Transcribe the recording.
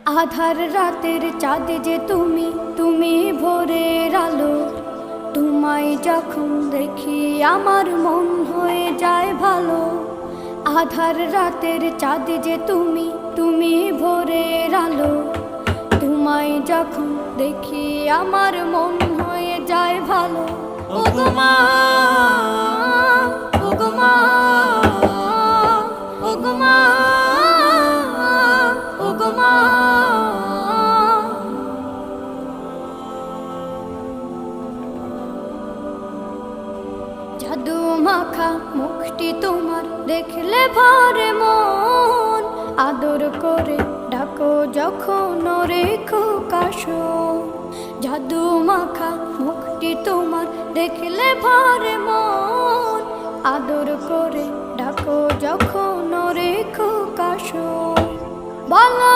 আধার রাতের চাঁদ যে তুমি, তুমি ভোরের আলো। তোমায় যখন দেখি আমার মন হয়ে যায় ভালো। আধার রাতের চাঁদ যে তুমি, তুমি ভোরের আলো। তোমায় যখন দেখি আমার মন হয়ে যায় ভালো। ও গো মা, ও গো মা, ও গো মা, ও গো মা। জাদু মাখা মুখটি তোমার দেখলে ভরে মন। আদর করে ডাকো যখন রেখো কাশন। জাদু মাখা মুখটি তোমার দেখলে ভরে মন। আদর করে ডাকো যখন রেখো কাশন। বলো